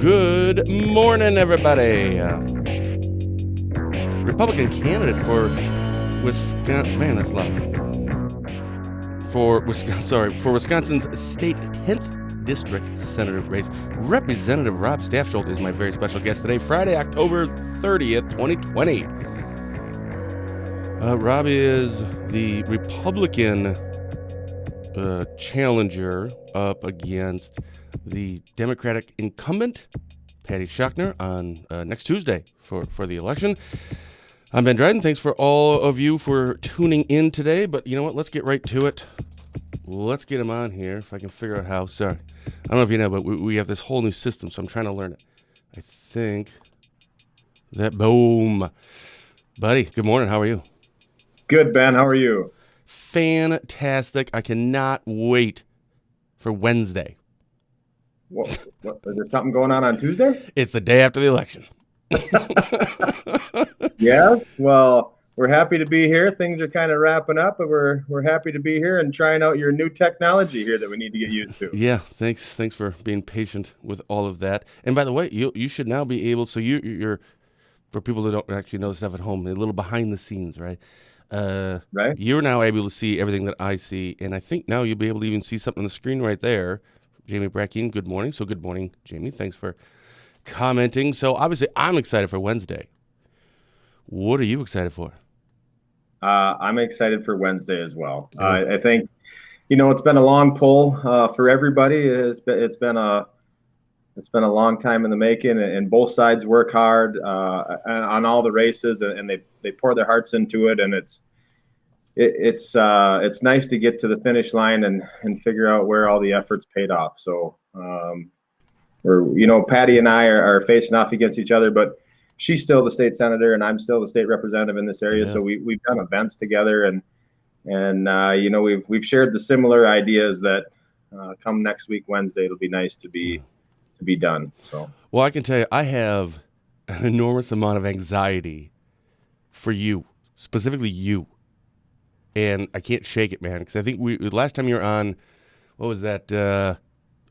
Good morning, everybody. Republican candidate for Wisconsin. Man, that's loud. For Wisconsin's state 10th district senator race, Representative Rob Stafsholt is my very special guest today, Friday, October 30th, 2020. Rob is the Republican challenger up against the Democratic incumbent, Patty Schuchner, on next Tuesday for the election. I'm Ben Dryden. Thanks for all of you for tuning in today. But you know what? Let's get right to it. Let's get him on here if I can figure out how. Sorry. I don't know if you know, but we have this whole new system, so I'm trying to learn it. I think that, boom. Buddy, good morning. How are you? Good, Ben. How are you? Fantastic. I cannot wait for Wednesday. What, is there something going on Tuesday? It's the day after the election. Yes. Well, we're happy to be here. Things are kind of wrapping up, but we're happy to be here and trying out your new technology here that we need to get used to. Yeah, thanks for being patient with all of that. And by the way, you should now be able. So you're for people that don't actually know stuff at home, a little behind the scenes, right? Right. You're now able to see everything that I see, and I think now you'll be able to even see something on the screen right there. Jamie Brackeen, good morning. So good morning, Jamie. Thanks for commenting. So obviously, I'm excited for Wednesday. What are you excited for? I'm excited for Wednesday as well. I think, it's been a long pull for everybody. It's been a long time in the making, and both sides work hard on all the races, and they pour their hearts into it, and it's nice to get to the finish line and figure out where all the efforts paid off. So Patty and I are facing off against each other, but she's still the state senator and I'm still the state representative in this area. Yeah. So we've done events together, and we've shared the similar ideas that come next week, Wednesday, it'll be nice to be done. So, well, I can tell you, I have an enormous amount of anxiety for you, specifically you. And I can't shake it, man, because I think last time you were on, what was that? I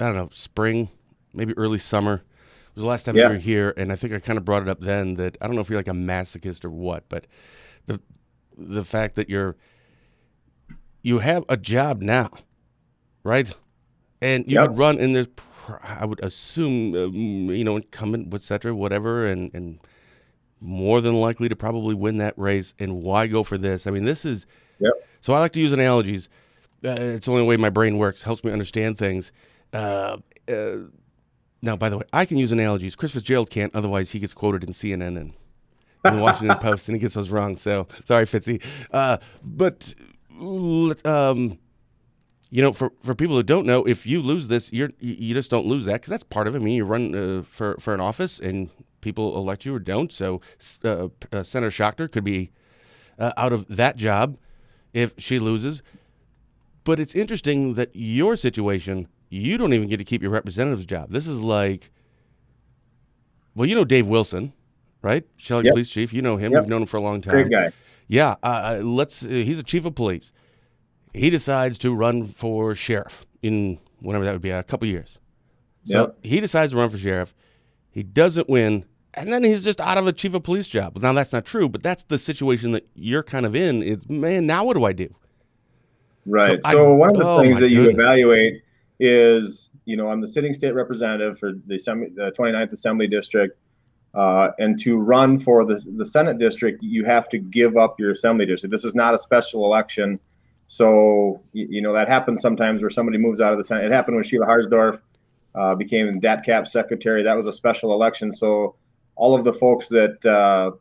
don't know, spring, maybe early summer. It was the last time you were here, and I think I kind of brought it up then that I don't know if you're like a masochist or what, but the fact that you have a job now, right? And you could run, and there's, I would assume, incumbent, et cetera, whatever, and more than likely to probably win that race. And why go for this? I mean, this is. Yep. So I like to use analogies. It's the only way my brain works. Helps me understand things. Now, by the way, I can use analogies. Chris Fitzgerald can't. Otherwise, he gets quoted in CNN and in the Washington Post, and he gets those wrong. So sorry, Fitzy. But for people who don't know, if you lose this, you just don't lose that, because that's part of it. I mean, you run for an office, and people elect you or don't. So Senator Schuchner could be out of that job if she loses. But it's interesting that your situation, you don't even get to keep your representative's job. This is like, well, Dave Wilson, right? Shelly Police Chief. You know him. Yep. You've known him for a long time. Great guy. Yeah. He's a chief of police. He decides to run for sheriff in whenever that would be, a couple years. So he decides to run for sheriff. He doesn't win. And then he's just out of a chief of police job. Now, that's not true, but that's the situation that you're kind of in. It's, man, now what do I do? Right. So one of the things that you evaluate is, I'm the sitting state representative for the 29th Assembly District. And to run for the Senate district, you have to give up your Assembly district. This is not a special election. So, that happens sometimes where somebody moves out of the Senate. It happened when Sheila Harsdorf became DATCAP secretary. That was a special election. So all of the folks that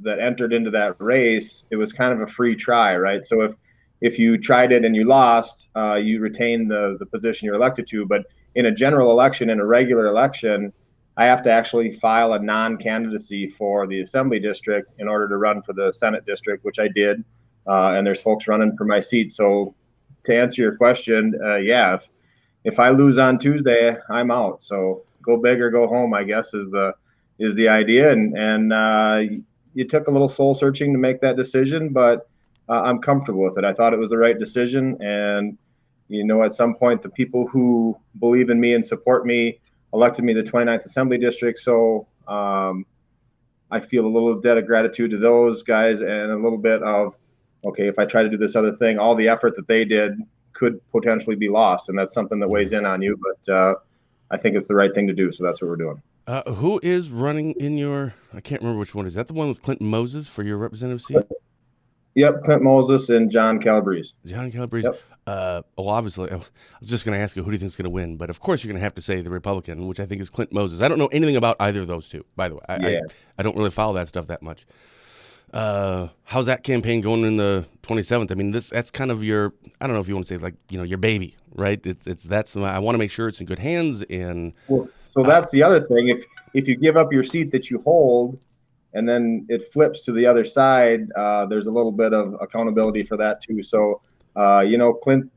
entered into that race, it was kind of a free try, right? So if you tried it and you lost, you retain the position you're elected to. But in a general election, in a regular election, I have to actually file a non-candidacy for the Assembly district in order to run for the Senate district, which I did. And there's folks running for my seat. So to answer your question, if I lose on Tuesday, I'm out. So go big or go home, I guess, is the idea. And it took a little soul searching to make that decision, but I'm comfortable with it. I thought it was the right decision. And, at some point, the people who believe in me and support me elected me to the 29th Assembly District. So I feel a little debt of gratitude to those guys, and a little bit of, okay, if I try to do this other thing, all the effort that they did could potentially be lost, and that's something that weighs in on you. But I think it's the right thing to do, so that's what we're doing. Who is running in your? I can't remember which one. Is that the one with Clinton Moses for your representative seat? Yep, Clint Moses and John Calabrese. John Calabrese. Yep. Well, obviously, I was just going to ask you who do you think is going to win, but of course you're going to have to say the Republican, which I think is Clint Moses. I don't know anything about either of those two, by the way. I don't really follow that stuff that much. How's that campaign going in the 27th? I mean, that's kind of your, I don't know if you want to say like, your baby, right? I want to make sure it's in good hands. And so that's the other thing. If you give up your seat that you hold, and then it flips to the other side, there's a little bit of accountability for that too. So, Clint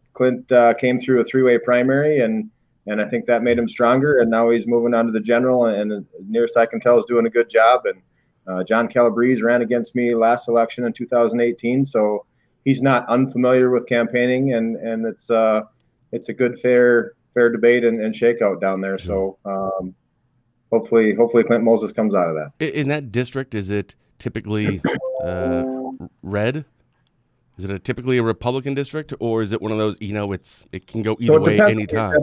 came through a three-way primary, and I think that made him stronger. And now he's moving on to the general, and nearest I can tell is doing a good job. And John Calabrese ran against me last election in 2018, so he's not unfamiliar with campaigning, and it's a good, fair debate and shakeout down there. So. Hopefully Clint Moses comes out of that. In that district, is it typically red? Is it typically a Republican district, or is it one of those, it can go either way anytime?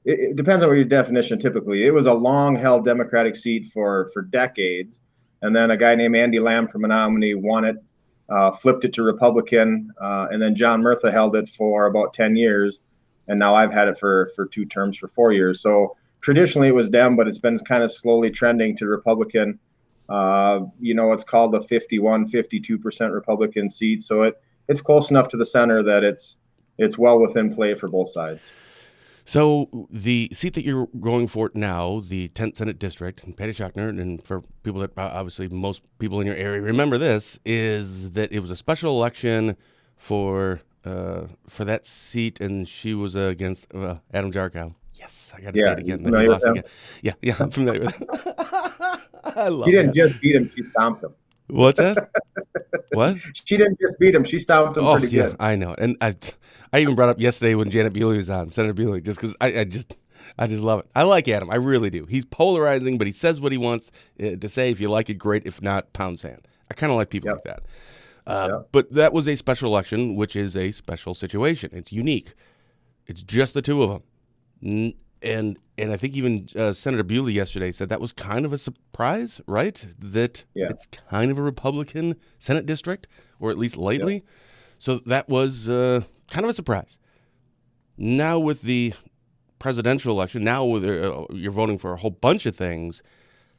It depends on what your definition typically. It was a long-held Democratic seat for decades, and then a guy named Andy Lamb from Menominee won it, flipped it to Republican, and then John Murtha held it for about 10 years, and now I've had it for 2 terms for 4 years. So traditionally it was Dem, but it's been kind of slowly trending to Republican. It's called the 52% Republican seat. So it's close enough to the center that it's well within play for both sides. So the seat that you're going for now, the 10th Senate District, Patty Schachner, and for people that obviously most people in your area remember this, is that it was a special election for that seat, and she was against Adam Jarkow. Yes, I got to say it again. Then he lost again. Yeah, I'm familiar with him. I love. She didn't just beat him; she stomped him. What's that? What? She didn't just beat him; she stomped him pretty good. I know, and I even brought up yesterday when Janet Bewley was on, Senator Bewley, just because I just love it. I like Adam, I really do. He's polarizing, but he says what he wants to say. If you like it, great. If not, pound sand. I kind of like people like that. But that was a special election, which is a special situation. It's unique. It's just the two of them. And I think even Senator Bewley yesterday said that was kind of a surprise, right? That it's kind of a Republican Senate district, or at least lately. Yeah. So that was kind of a surprise. Now with the presidential election, now with you're voting for a whole bunch of things.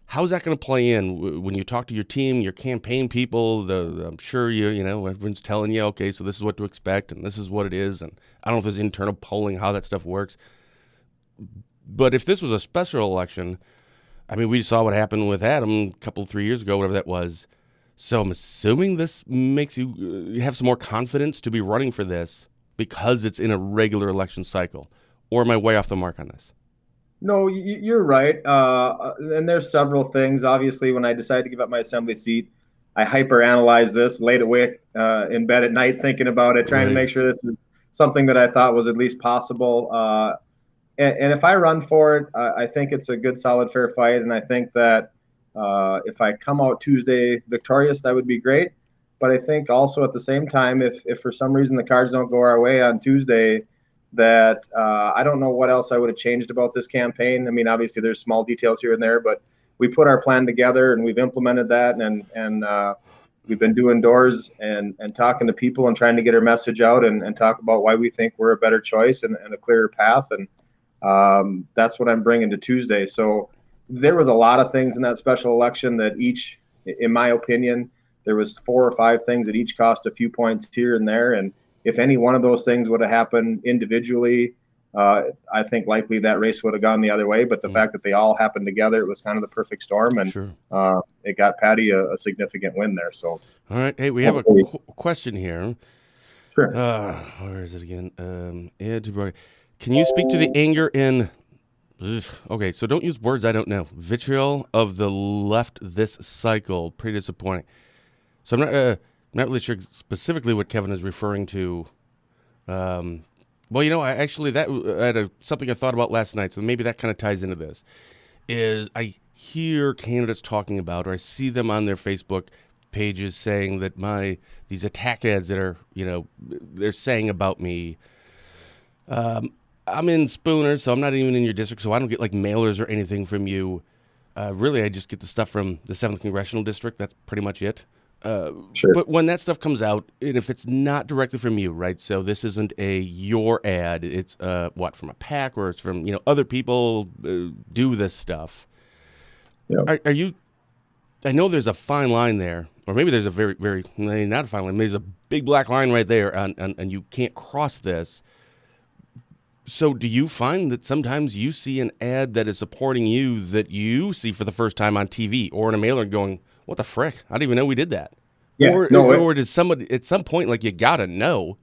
How's that going to play in when you talk to your team, your campaign people? I'm sure everyone's telling you, okay, so this is what to expect, and this is what it is. And I don't know if there's internal polling, how that stuff works. But if this was a special election, I mean, we saw what happened with Adam a couple, 3 years ago, whatever that was. So I'm assuming this makes you have some more confidence to be running for this because it's in a regular election cycle. Or am I way off the mark on this? No, you're right. And there's several things. Obviously, when I decided to give up my assembly seat, I hyper-analyzed this, laid awake in bed at night thinking about it, trying to make sure this is something that I thought was at least possible. And if I run for it, I think it's a good, solid, fair fight. And I think that if I come out Tuesday victorious, that would be great. But I think also at the same time, if for some reason the cards don't go our way on Tuesday, that I don't know what else I would have changed about this campaign. I mean, obviously there's small details here and there, but we put our plan together and we've implemented that, and we've been doing doors and talking to people and trying to get our message out and talk about why we think we're a better choice and a clearer path. And that's what I'm bringing to Tuesday. So there was a lot of things in that special election that each, in my opinion, there was 4 or 5 things that each cost a few points here and there. And if any one of those things would have happened individually, I think likely that race would have gone the other way. But the fact that they all happened together, it was kind of the perfect storm, and it got Patty a significant win there. So, all right, hey, we have a question here. Sure. Where is it again? Can you speak to the anger in? Okay, so don't use words I don't know. Vitriol of the left this cycle. Pretty disappointing. So I'm not really sure specifically what Kevin is referring to. Well, I had something I thought about last night, so maybe that kind of ties into this. Is I hear candidates talking about, or I see them on their Facebook pages saying that these attack ads that are, they're saying about me. I'm in Spooner, so I'm not even in your district, so I don't get like mailers or anything from you. Really, I just get the stuff from the 7th Congressional District. That's pretty much it. Sure. But when that stuff comes out, and if it's not directly from you, right? So this isn't your ad. It's from a PAC, or it's from other people do this stuff. Yeah. Are you? I know there's a fine line there, or maybe there's a very, very not a fine line. There's a big black line right there, and you can't cross this. So do you find that sometimes you see an ad that is supporting you that you see for the first time on TV or in a mailer going, what the frick? I didn't even know we did that. Yeah, or does somebody at some point, like, you got to know?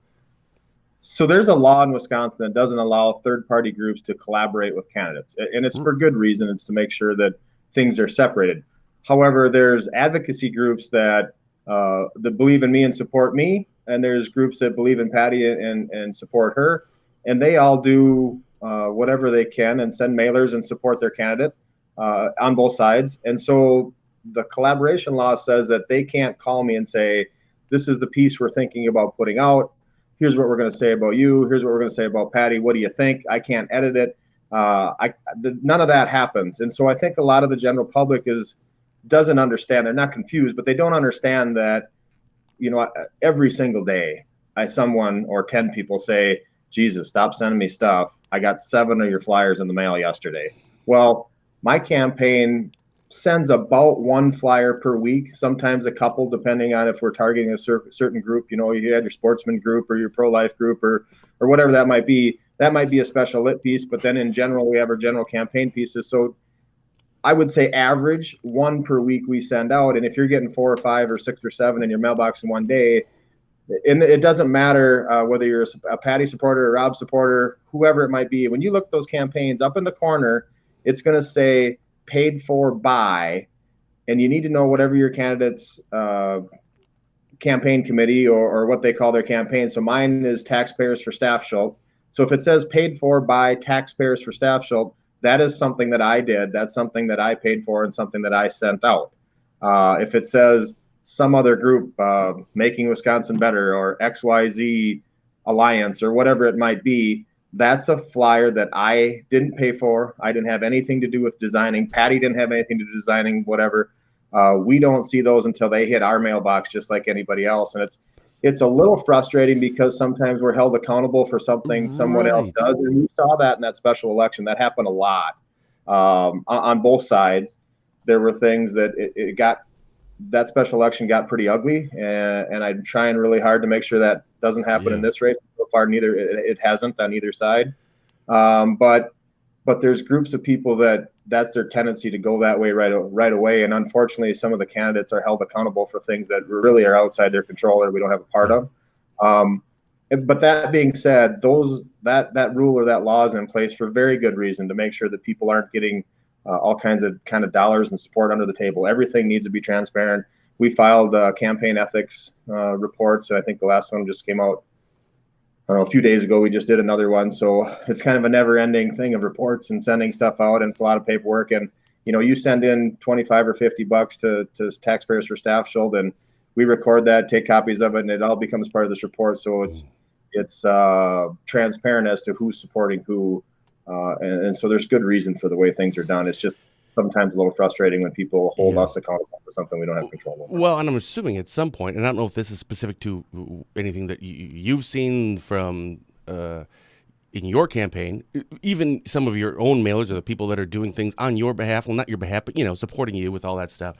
So there's a law in Wisconsin that doesn't allow third-party groups to collaborate with candidates. And it's for good reason. It's to make sure that things are separated. However, there's advocacy groups that believe in me and support me, and there's groups that believe in Patty and support her. And they all do whatever they can and send mailers and support their candidate on both sides. And so the collaboration law says that they can't call me and say, this is the piece we're thinking about putting out. Here's what we're going to say about you. Here's what we're going to say about Patty. What do you think? I can't edit it. None of that happens. And so I think a lot of the general public doesn't understand. They're not confused, but they don't understand that, every single day, someone or 10 people say, Jesus, stop sending me stuff. I got 7 of your flyers in the mail yesterday. Well, my campaign sends about 1 flyer per week, sometimes a couple, depending on if we're targeting a certain group. You had your sportsman group or your pro-life group or whatever that might be. That might be a special lit piece, but then in general, we have our general campaign pieces. So I would say average 1 per week we send out. And if you're getting 4 or 5 or 6 or 7 in your mailbox in one day, and it doesn't matter whether you're a Patty supporter, a Rob supporter, whoever it might be. When you look at those campaigns, up in the corner, it's going to say paid for by, and you need to know whatever your candidate's campaign committee or what they call their campaign. So mine is Taxpayers for Stafsholt. So if it says paid for by Taxpayers for Stafsholt, that is something that I did. That's something that I paid for and something that I sent out. If it says some other group, Making Wisconsin Better or XYZ Alliance or whatever it might be, that's a flyer that I didn't pay for. I didn't have anything to do with designing. Patty didn't have anything to do with designing, whatever. We don't see those until they hit our mailbox just like anybody else. And it's a little frustrating because sometimes we're held accountable for something someone else does. And we saw that in that special election. That happened a lot on both sides. There were things that that special election got pretty ugly, and I'm trying really hard to make sure that doesn't happen in this race. So far, it hasn't on either side. But there's groups of people that's their tendency to go that way right away. And unfortunately, some of the candidates are held accountable for things that really are outside their control or we don't have a part of. But that being said, that rule or that law is in place for very good reason, to make sure that people aren't getting all kinds of dollars and support under the table. Everything needs to be transparent. We filed campaign ethics reports. I think the last one just came out, I don't know, a few days ago. We just did another one. So it's kind of a never-ending thing of reports and sending stuff out, and it's a lot of paperwork. And you send in $25 or $50 to Taxpayers for Stafsholt, and we record that, take copies of it, and it all becomes part of this report. So it's transparent as to who's supporting who. And so there's good reason for the way things are done. It's just sometimes a little frustrating when people hold us accountable for something we don't have control over. Well, and I'm assuming at some point, and I don't know if this is specific to anything that you've seen from in your campaign, even some of your own mailers or the people that are doing things on your behalf, well, not your behalf, but, supporting you with all that stuff.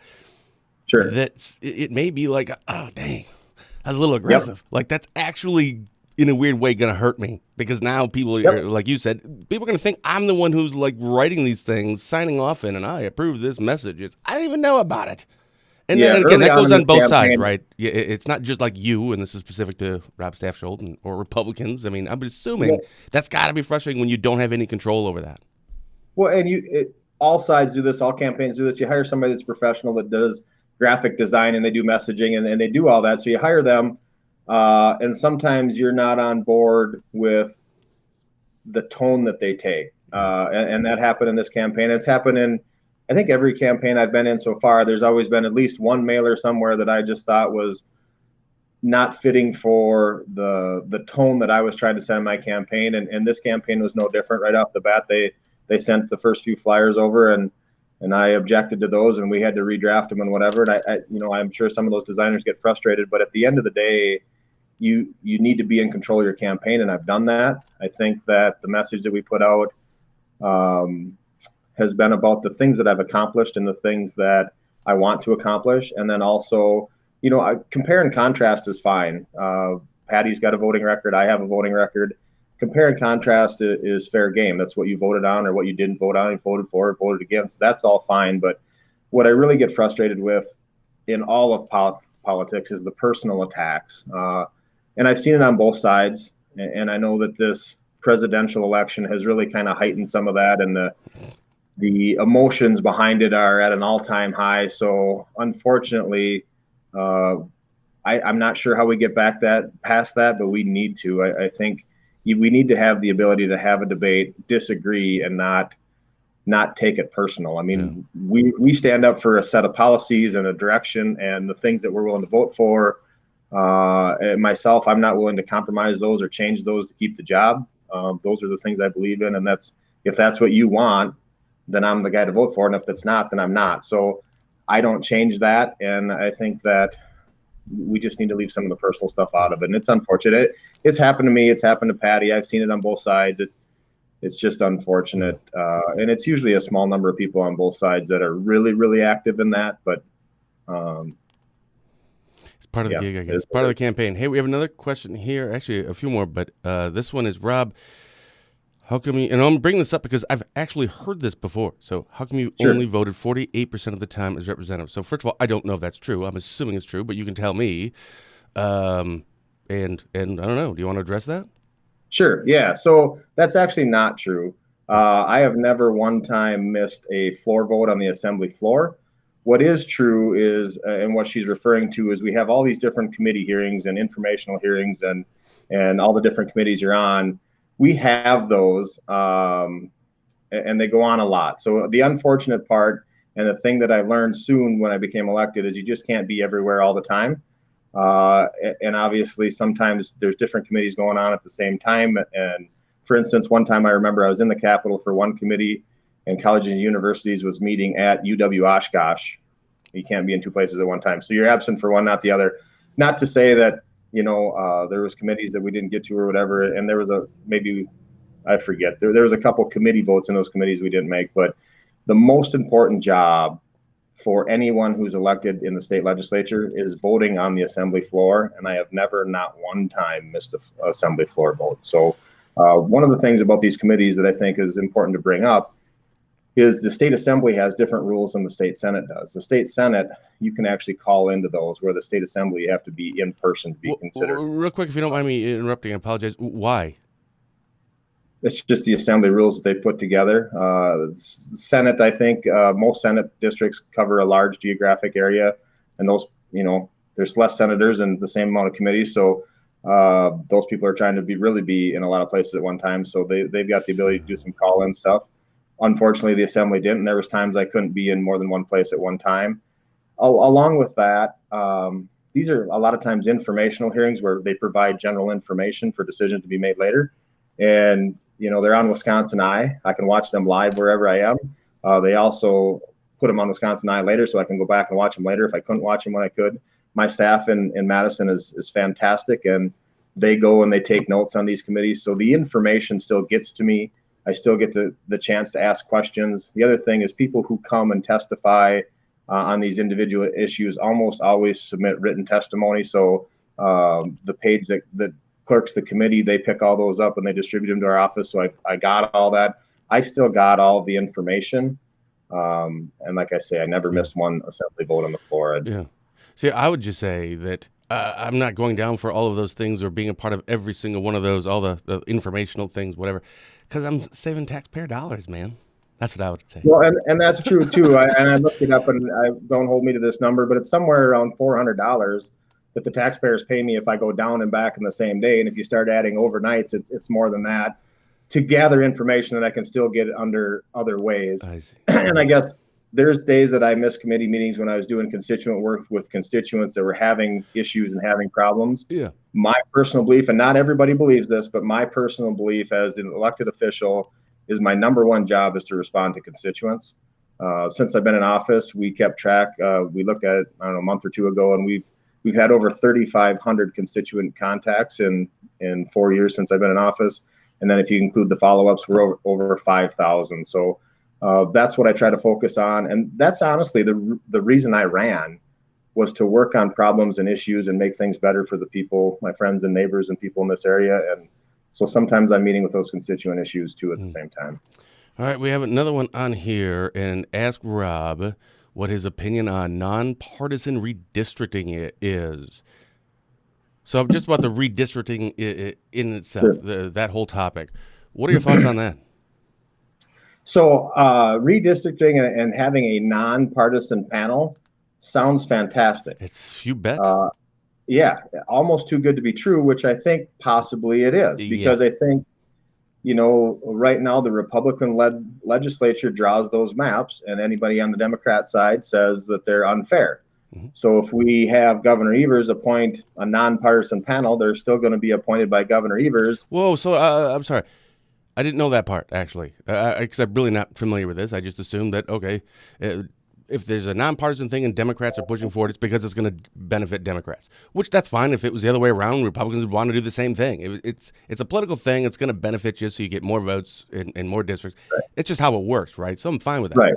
Sure. It may be like, oh, dang, that's a little aggressive. Yep. Like, that's actually, in a weird way, going to hurt me, because now people are, like you said, people are going to think I'm the one who's like writing these things, signing off in, and I approve this message. I didn't even know about it. And then again, that goes on both sides, right? It's not just like you, and this is specific to Rob Stafsholt or Republicans. I mean, I'm assuming that's got to be frustrating when you don't have any control over that. Well, and all sides do this, all campaigns do this. You hire somebody that's professional that does graphic design, and they do messaging, and they do all that. So you hire them. And sometimes you're not on board with the tone that they take. And that happened in this campaign. It's happened in, I think, every campaign I've been in so far. There's always been at least one mailer somewhere that I just thought was not fitting for the tone that I was trying to send in my campaign. And this campaign was no different. Right off the bat, they sent the first few flyers over, and I objected to those, and we had to redraft them and whatever. And I'm sure some of those designers get frustrated, but at the end of the day, you need to be in control of your campaign, and I've done that. I think that the message that we put out has been about the things that I've accomplished and the things that I want to accomplish, and then also, compare and contrast is fine. Patty's got a voting record. I have a voting record. Compare and contrast is fair game. That's what you voted on or what you didn't vote on, you voted for or voted against. That's all fine. But what I really get frustrated with in all of politics is the personal attacks. And I've seen it on both sides. And I know that this presidential election has really kind of heightened some of that, and the emotions behind it are at an all-time high. So unfortunately, I'm not sure how we get past that, but we need to. I think we need to have the ability to have a debate, disagree, and not take it personal. I mean, we stand up for a set of policies and a direction and the things that we're willing to vote for. And myself, I'm not willing to compromise those or change those to keep the job. Those are the things I believe in, and if that's what you want, then I'm the guy to vote for, and if that's not, then I'm not. So I don't change that, and I think that we just need to leave some of the personal stuff out of it. And it's unfortunate. It's happened to me. It's happened to Patty. I've seen it on both sides. It's just unfortunate. And it's usually a small number of people on both sides that are really, really active in that. But it's part of the gig, I guess. Part of the campaign. Hey, we have another question here. Actually, a few more, but this one is Rob. How come you, and I'm bringing this up because I've actually heard this before. So how come you only voted 48% of the time as representative? So first of all, I don't know if that's true. I'm assuming it's true, but you can tell me. And I don't know. Do you want to address that? Sure. Yeah. So that's actually not true. I have never one time missed a floor vote on the assembly floor. What is true is, and what she's referring to is, we have all these different committee hearings and informational hearings and all the different committees you're on. We have those, and they go on a lot. So the unfortunate part, and the thing that I learned soon when I became elected, is you just can't be everywhere all the time. And obviously sometimes there's different committees going on at the same time. And for instance, one time I remember I was in the Capitol for one committee, and colleges and universities was meeting at UW Oshkosh. You can't be in two places at one time. So you're absent for one, not the other. Not to say that, there was committees that we didn't get to or whatever. And there was I forget, there was a couple committee votes in those committees we didn't make. But the most important job for anyone who's elected in the state legislature is voting on the assembly floor. And I have never, not one time, missed an assembly floor vote. So one of the things about these committees that I think is important to bring up is the state assembly has different rules than the state senate does. The state senate, you can actually call into those, where the state assembly, you have to be in person to be considered. Real quick, if you don't mind me interrupting, I apologize. Why? It's just the assembly rules that they put together. Senate, I think most Senate districts cover a large geographic area, and those, there's less senators and the same amount of committees. So those people are trying to really be in a lot of places at one time. So they've got the ability to do some call-in stuff. Unfortunately, the assembly didn't. And there was times I couldn't be in more than one place at one time. Along with that, these are a lot of times informational hearings where they provide general information for decisions to be made later. And they're on Wisconsin Eye. I can watch them live wherever I am. They also put them on Wisconsin Eye later, so I can go back and watch them later if I couldn't watch them when I could. My staff in Madison is fantastic, and they go and they take notes on these committees. So the information still gets to me. I still get the chance to ask questions. The other thing is, people who come and testify on these individual issues almost always submit written testimony. So the page that clerks the committee, they pick all those up and they distribute them to our office. So I got all that. I still got all the information. And like I say, I never missed one assembly vote on the floor. Yeah. See, I would just say that I'm not going down for all of those things or being a part of every single one of those, all the informational things, whatever, because I'm saving taxpayer dollars, man. That's what I would say. Well, and that's true too. I looked it up, and I don't hold me to this number, but it's somewhere around $400 that the taxpayers pay me if I go down and back in the same day. And if you start adding overnights, it's more than that. to gather information that I can still get under other ways. I see. And I guess there's days that I miss committee meetings when I was doing constituent work with constituents that were having issues and having problems. Yeah. My personal belief, and not everybody believes this, but my personal belief as an elected official is my number one job is to respond to constituents. Since I've been in office, we kept track. We looked at it, I don't know, a month or two ago, and we've had over 3,500 constituent contacts in 4 years since I've been in office. And then if you include the follow-ups, we're over 5,000. So that's what I try to focus on. And that's honestly the reason I ran, was to work on problems and issues and make things better for the people, my friends and neighbors and people in this area. And so sometimes I'm meeting with those constituent issues too at the same time. All right, we have another one on here, and ask Rob what his opinion on nonpartisan redistricting is. So just about the redistricting in itself, that whole topic. What are your thoughts on that? So redistricting and having a nonpartisan panel sounds fantastic. You bet. Yeah, almost too good to be true, which I think possibly it is, because I think, right now the Republican-led legislature draws those maps, and anybody on the Democrat side says that they're unfair. Mm-hmm. So if we have Governor Evers appoint a nonpartisan panel, they're still going to be appointed by Governor Evers. Whoa, so I'm sorry. I didn't know that part, actually, because I'm really not familiar with this. I just assumed that, okay, if there's a nonpartisan thing and Democrats are pushing for it, it's because it's going to benefit Democrats, which that's fine. If it was the other way around, Republicans would want to do the same thing. It's a political thing. It's going to benefit you so you get more votes in more districts. Right. It's just how it works, right? So I'm fine with that. Right.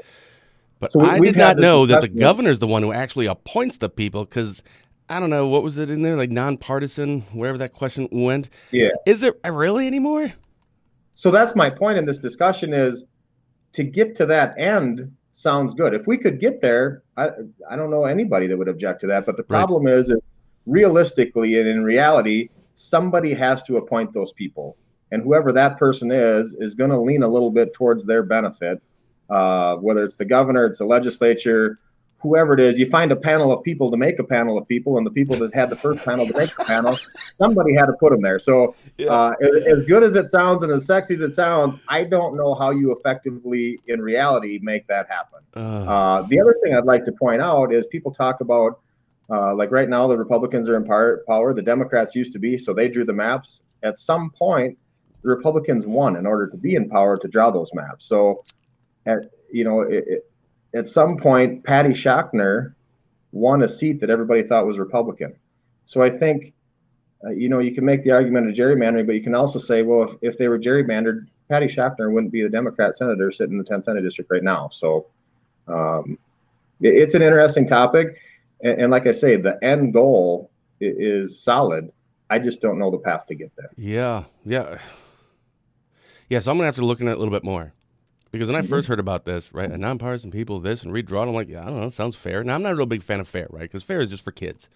But so I did not know that the governor's the one who actually appoints the people, because I don't know, what was it in there? Like nonpartisan, wherever that question went. Yeah. Is it really anymore? So that's my point in this discussion, is to get to that end sounds good. If we could get there, I don't know anybody that would object to that. But the problem is that realistically and in reality, somebody has to appoint those people. And whoever that person is going to lean a little bit towards their benefit, whether it's the governor, it's the legislature, whoever it is. You find a panel of people to make a panel of people, and the people that had the first panel to make the panel, somebody had to put them there. So as good as it sounds and as sexy as it sounds, I don't know how you effectively, in reality, make that happen. The other thing I'd like to point out is people talk about, like right now, the Republicans are in power. The Democrats used to be, so they drew the maps. At some point, the Republicans won in order to be in power to draw those maps. So, at some point, Patty Shockner won a seat that everybody thought was Republican. So I think, you can make the argument of gerrymandering, but you can also say, well, if they were gerrymandered, Patty Shockner wouldn't be the Democrat senator sitting in the 10th Senate District right now. So it's an interesting topic. And like I say, the end goal is solid. I just don't know the path to get there. Yeah. So I'm going to have to look into it a little bit more. Because when I first heard about this, right, a nonpartisan people, this, and redraw, I'm like, yeah, I don't know, sounds fair. Now, I'm not a real big fan of fair, right? Because fair is just for kids.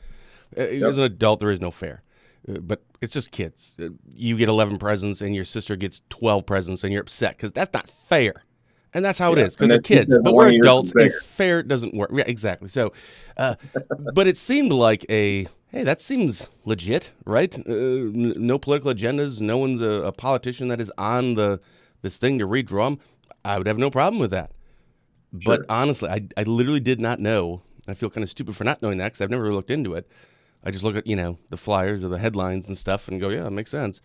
As an adult, there is no fair. But it's just kids. You get 11 presents, and your sister gets 12 presents, and you're upset, because that's not fair. And that's how it is, because they're kids. But we're adults, and fair doesn't work. Yeah, exactly. So, but it seemed like hey, that seems legit, right? No political agendas. No one's a politician that is on this thing to redraw them. I would have no problem with that. But honestly, I literally did not know. I feel kind of stupid for not knowing that, because I've never really looked into it. I just look at, the flyers or the headlines and stuff and go, yeah, that makes sense.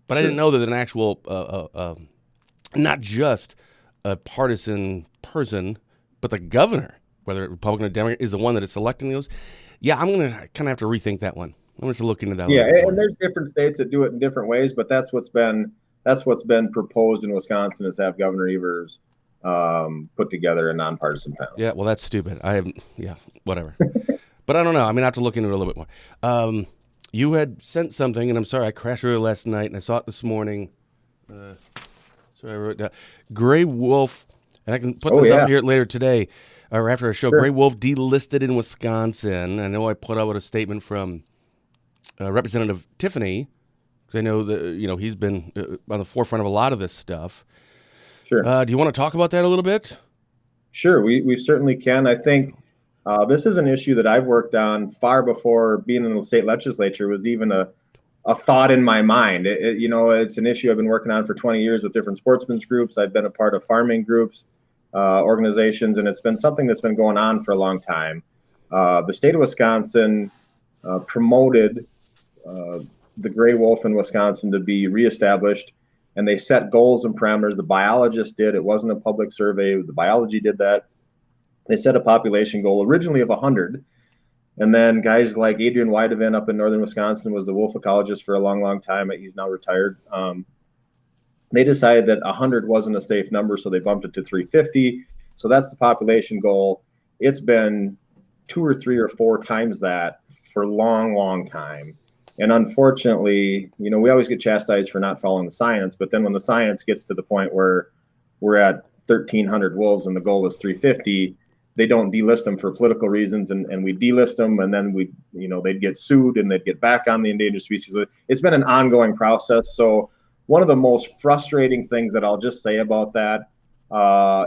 But I didn't know that an actual, not just a partisan person, but the governor, whether Republican or Democrat, is the one that is selecting those. Yeah, I'm going to kind of have to rethink that one. I'm going to have to look into that. Yeah, and there's different states that do it in different ways, but that's what's been proposed in Wisconsin, is have Governor Evers put together a nonpartisan panel. Yeah, well, that's stupid. Whatever. But I don't know. I mean, I have to look into it a little bit more. You had sent something, and I'm sorry, I crashed early last night, and I saw it this morning. So I wrote down Gray Wolf, and I can put this up here later today, or after our show. Sure. Gray Wolf delisted in Wisconsin. I know I put out a statement from Representative Tiffany, because I know that he's been on the forefront of a lot of this stuff. Sure. Do you want to talk about that a little bit? Sure, we certainly can. I think this is an issue that I've worked on far before being in the state legislature was even a a thought in my mind. It's an issue I've been working on for 20 years with different sportsmen's groups. I've been a part of farming groups, organizations, and it's been something that's been going on for a long time. The state of Wisconsin promoted the gray wolf in Wisconsin to be reestablished, and they set goals and parameters. The biologists did. It wasn't a public survey. The biology did that. They set a population goal originally of 100. And then guys like Adrian Weideman up in northern Wisconsin was the wolf ecologist for a long, long time. He's now retired. They decided that 100 wasn't a safe number, so they bumped it to 350. So that's the population goal. It's been 2 or 3 or 4 times that for a long, long time. And unfortunately, we always get chastised for not following the science. But then when the science gets to the point where we're at 1,300 wolves and the goal is 350, they don't delist them for political reasons, and we delist them, and then they'd get sued and they'd get back on the endangered species. It's been an ongoing process. So one of the most frustrating things that I'll just say about that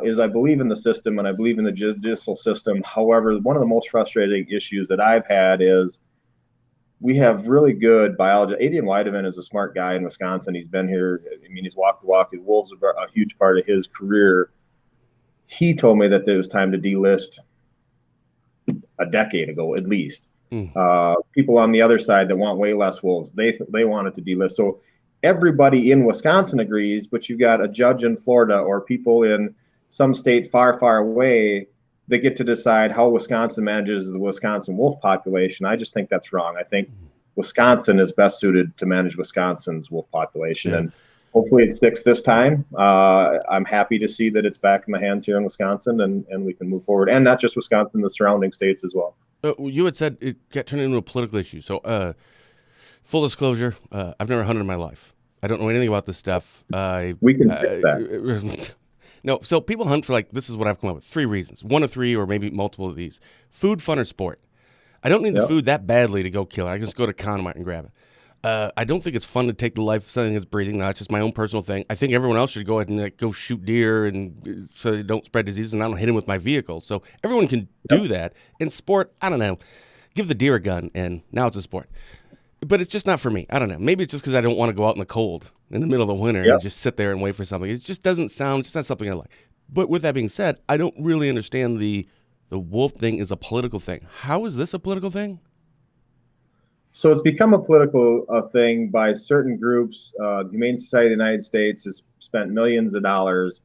is I believe in the system and I believe in the judicial system. However, one of the most frustrating issues that I've had is we have really good biology. Adrian Weideman is a smart guy in Wisconsin. He's been here. He's walked the walk. His wolves are a huge part of his career. He told me that it was time to delist a decade ago, at least. People on the other side that want way less wolves, they wanted to delist. So everybody in Wisconsin agrees, but you've got a judge in Florida or people in some state far, far away that get to decide how Wisconsin manages the Wisconsin wolf population. I just think that's wrong. I think Wisconsin is best suited to manage Wisconsin's wolf population. Yeah. And hopefully it sticks this time. I'm happy to see that it's back in the hands here in Wisconsin and we can move forward. And not just Wisconsin, the surrounding states as well. You had said it got turned into a political issue. So full disclosure, I've never hunted in my life. I don't know anything about this stuff. We can fix that. No, so people hunt for, this is what I've come up with, 3 reasons. 1 of 3 or maybe multiple of these. Food, fun, or sport. I don't need the food that badly to go kill it. I can just go to Conamart and grab it. I don't think it's fun to take the life of something that's breeding. That's just my own personal thing. I think everyone else should go ahead and go shoot deer and so they don't spread diseases, and I don't hit them with my vehicle. So everyone can do that. In sport, I don't know. Give the deer a gun, and now it's a sport. But it's just not for me. I don't know. Maybe it's just because I don't want to go out in the cold in the middle of the winter and just sit there and wait for something. It just doesn't sound, just not something I like. But with that being said, I don't really understand the wolf thing is a political thing. How is this a political thing? So it's become a political thing by certain groups. The Humane Society of the United States has spent millions of dollars,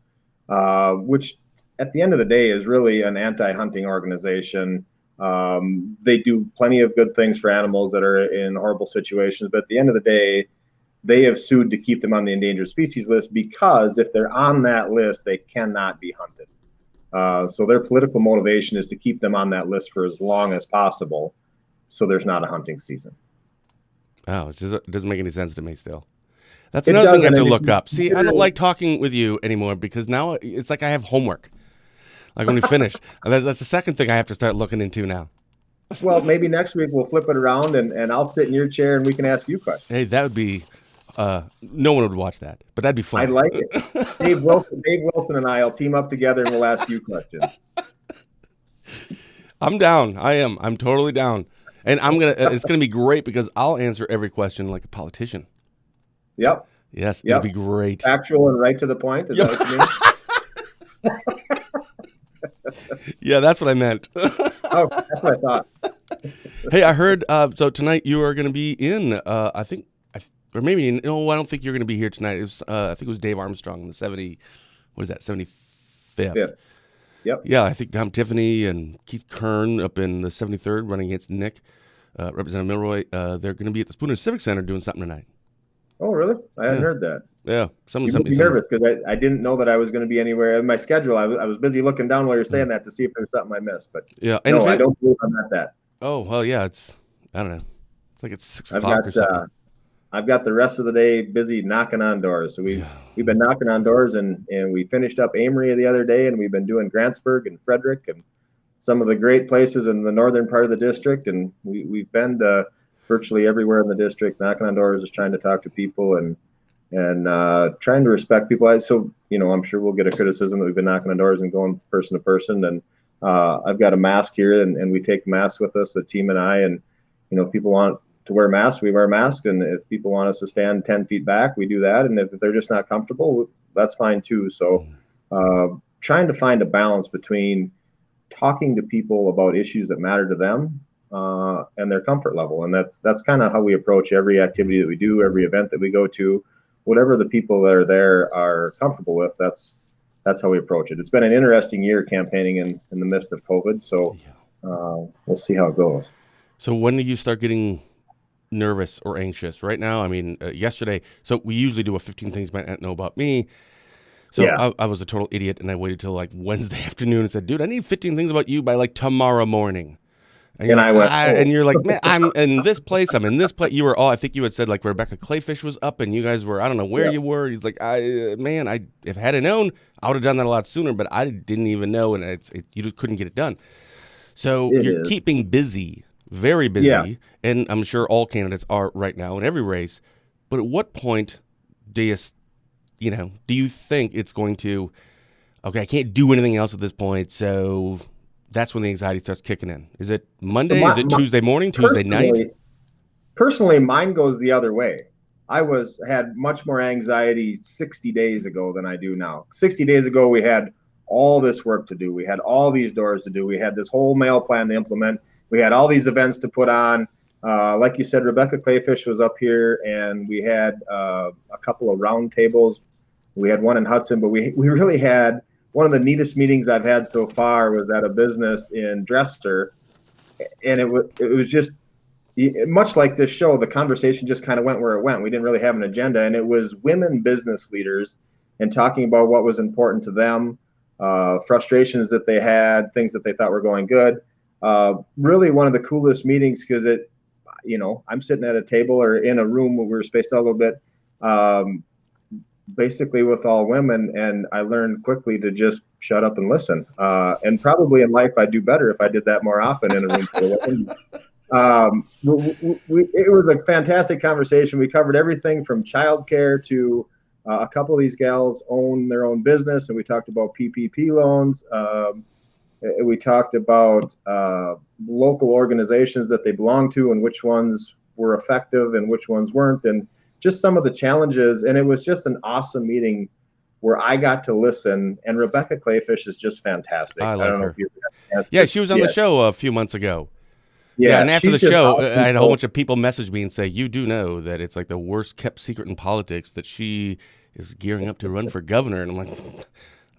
which at the end of the day is really an anti-hunting organization. They do plenty of good things for animals that are in horrible situations, but at the end of the day, they have sued to keep them on the endangered species list because if they're on that list, they cannot be hunted. So their political motivation is to keep them on that list for as long as possible, so there's not a hunting season. Oh, it doesn't make any sense to me still. That's another thing I have to look up. See, I don't like talking with you anymore because now it's like I have homework. Like when we finish. That's the second thing I have to start looking into now. Well, maybe next week we'll flip it around and I'll sit in your chair and we can ask you questions. Hey, that would be no one would watch that, but that'd be fun. I'd like it. Dave Wilson and I'll team up together and we'll ask you questions. I'm down. I am. I'm totally down. And it's gonna be great because I'll answer every question like a politician. Yep. Yes, it'll be great. Factual and right to the point. Is that what you mean? Yeah, that's what I meant. Oh, that's what I thought. Hey, I heard. So tonight you are going to be in. I think, or maybe no. I don't think you're going to be here tonight. It was. I think it was Dave Armstrong in the 70. What is that? 75th. Yeah. Yep. Yeah, I think Tom Tiffany and Keith Kern up in the 73rd running against Nick, Representative Milroy. They're going to be at the Spooner Civic Center doing something tonight. Oh, really? I hadn't heard that. Yeah, someone sent me nervous because I didn't know that I was going to be anywhere in my schedule. I was busy looking down while you're saying that to see if there was something I missed. But yeah, no, I don't believe I'm at that. Oh well, yeah, it's I don't know. It's like it's 6 o'clock or something. I've got the rest of the day busy knocking on doors. So we've been knocking on doors and we finished up Amory the other day and we've been doing Grantsburg and Frederick and some of the great places in the northern part of the district. And we've been virtually everywhere in the district, knocking on doors, just trying to talk to people and trying to respect people. So, I'm sure we'll get a criticism that we've been knocking on doors and going person to person. And I've got a mask here and we take the mask with us, the team and I, and, if people want to wear masks, we wear masks. And if people want us to stand 10 feet back, we do that. And if they're just not comfortable, that's fine too. So trying to find a balance between talking to people about issues that matter to them and their comfort level. And that's kind of how we approach every activity that we do, every event that we go to, whatever the people that are there are comfortable with. That's how we approach it. It's been an interesting year campaigning in the midst of COVID. So we'll see how it goes. So when do you start getting nervous or anxious? Right now, I mean, yesterday, so we usually do a 15 things you might not know about me. So I was a total idiot, and I waited till like Wednesday afternoon and said, dude, I need 15 things about you by like tomorrow morning. And you're and you're like, man, I'm in this place. I'm in this place. You were all, I think you had said like Rebecca Clayfish was up and you guys were, I don't know where you were. He's like, if I had known, I would have done that a lot sooner, but I didn't even know. And you just couldn't get it done. So you're keeping busy, very busy. Yeah. And I'm sure all candidates are right now in every race. But at what point do you think it's going to, okay, I can't do anything else at this point. So that's when the anxiety starts kicking in. Is it Monday? Is it Tuesday morning, Tuesday night? Personally, mine goes the other way. I had much more anxiety 60 days ago than I do now. 60 days ago, we had all this work to do. We had all these doors to do. We had this whole mail plan to implement. We had all these events to put on. Like you said, Rebecca Clayfish was up here, and we had a couple of round tables. We had one in Hudson, but we really had one of the neatest meetings I've had so far was at a business in Dresser, and it was just much like this show. The conversation just kind of went where it went. We didn't really have an agenda, and it was women business leaders and talking about what was important to them, frustrations that they had, things that they thought were going good. Really one of the coolest meetings because I'm sitting at a table or in a room where we were spaced out a little bit. Basically with all women, and I learned quickly to just shut up and listen. And probably in life I'd do better if I did that more often in a room full of women. It was a fantastic conversation. We covered everything from childcare to a couple of these gals own their own business, and we talked about PPP loans. We talked about local organizations that they belong to and which ones were effective and which ones weren't, and just some of the challenges. And it was just an awesome meeting where I got to listen. And Rebecca Clayfish is just fantastic. I don't know if you she was on the show a few months ago. Yeah, and after the show, awesome. I had a whole bunch of people message me and say, you do know that it's like the worst kept secret in politics that she is gearing up to run for governor. And I'm like,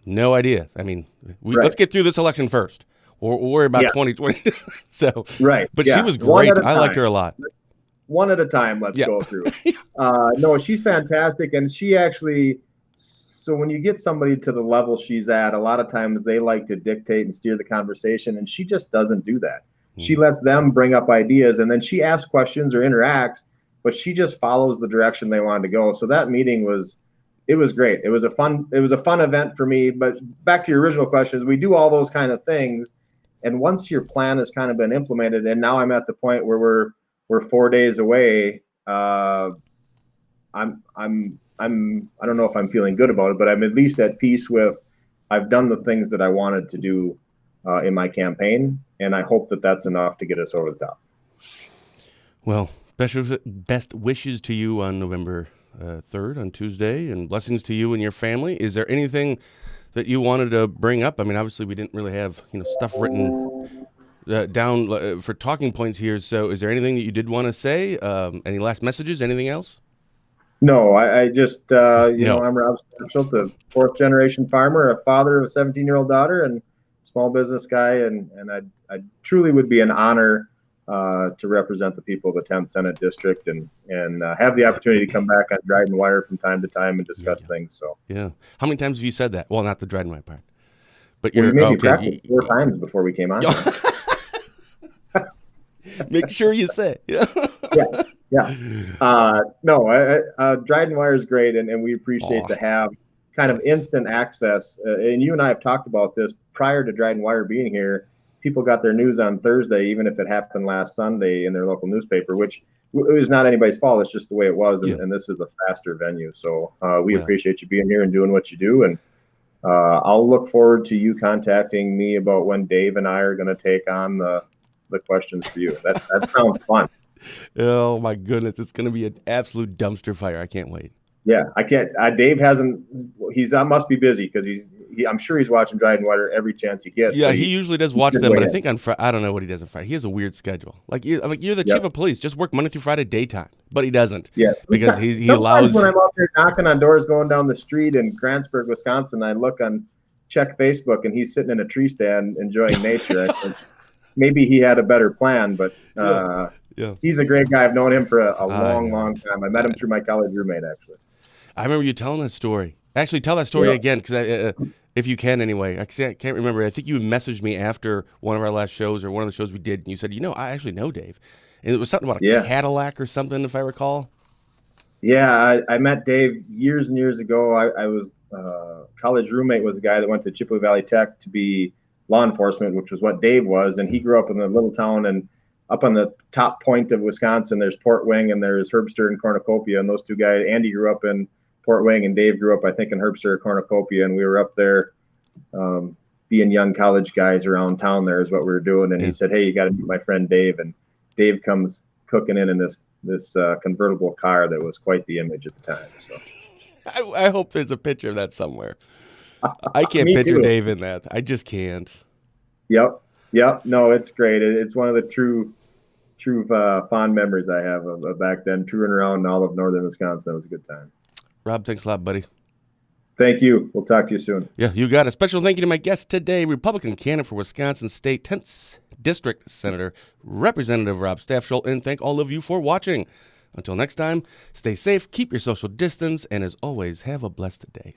no idea. I mean, let's get through this election first. We'll worry about 2020. So, but she was great. I liked her a lot. One at a time, let's go through. No, she's fantastic. And she actually, so when you get somebody to the level she's at, a lot of times they like to dictate and steer the conversation, and she just doesn't do that. She lets them bring up ideas, and then she asks questions or interacts, but she just follows the direction they wanted to go. So that meeting was great. It was a fun event for me. But back to your original questions, we do all those kind of things, and once your plan has kind of been implemented, and now I'm at the point where we're 4 days away. I don't know if I'm feeling good about it, but I'm at least at peace with I've done the things that I wanted to do in my campaign, and I hope that that's enough to get us over the top. Well, best wishes to you on November 3rd on Tuesday, and blessings to you and your family. Is there anything that you wanted to bring up? I mean, obviously we didn't really have stuff written down for talking points here. So is there anything that you did want to say? Any last messages? Anything else? No, I just, I'm Rob Stafsholt, a fourth generation farmer, a father of a 17-year-old daughter, and small business guy. And I truly would be an honor to represent the people of the 10th Senate District and have the opportunity to come back on DrydenWire from time to time and discuss things. So how many times have you said that? Well, not the DrydenWire part, but you made me practice 4 times before we came on. Make sure you say. Yeah. DrydenWire is great, and we appreciate to have kind of instant access. And you and I have talked about this prior to DrydenWire being here. People got their news on Thursday, even if it happened last Sunday in their local newspaper, which is not anybody's fault. It's just the way it was, and this is a faster venue. So we appreciate you being here and doing what you do. And I'll look forward to you contacting me about when Dave and I are going to take on the questions for you. That sounds fun. Oh my goodness, it's going to be an absolute dumpster fire. I can't wait. Yeah, I can't. Dave hasn't. He's must be busy because I'm sure he's watching DrydenWire every chance he gets. Yeah, But he usually does watch them, but I think on Friday, I don't know what he does on Friday. He has a weird schedule. Like you're the chief of police. Just work Monday through Friday daytime, but he doesn't. Yeah, because he allows. When I'm out there knocking on doors, going down the street in Grantsburg, Wisconsin, I check Facebook, and he's sitting in a tree stand enjoying nature. Maybe he had a better plan, but he's a great guy. I've known him for a long time. I met him through my college roommate, actually. I remember you telling that story. Actually, tell that story again, because if you can anyway. I can't remember. I think you messaged me after one of our last shows or one of the shows we did, and you said, I actually know Dave. And it was something about a Cadillac or something, if I recall. Yeah, I met Dave years and years ago. I was college roommate was a guy that went to Chippewa Valley Tech to be law enforcement, which was what Dave was, and he grew up in a little town and up on the top point of Wisconsin. There's Port Wing and there's Herbster and Cornucopia, and those two guys. Andy grew up in Port Wing, and Dave grew up, I think, in Herbster or Cornucopia, and we were up there being young college guys around town. There is what we were doing, and he said, "Hey, you got to meet my friend Dave." And Dave comes cooking in this convertible car that was quite the image at the time. So I hope there's a picture of that somewhere. I can't picture Dave in that. I just can't. Yep. No, it's great. It's one of the true fond memories I have of back then, touring around all of northern Wisconsin. It was a good time. Rob, thanks a lot, buddy. Thank you. We'll talk to you soon. Yeah, you got it. Special thank you to my guest today, Republican candidate for Wisconsin State 10th District Senator, Representative Rob Stafsholt, and thank all of you for watching. Until next time, stay safe, keep your social distance, and as always, have a blessed day.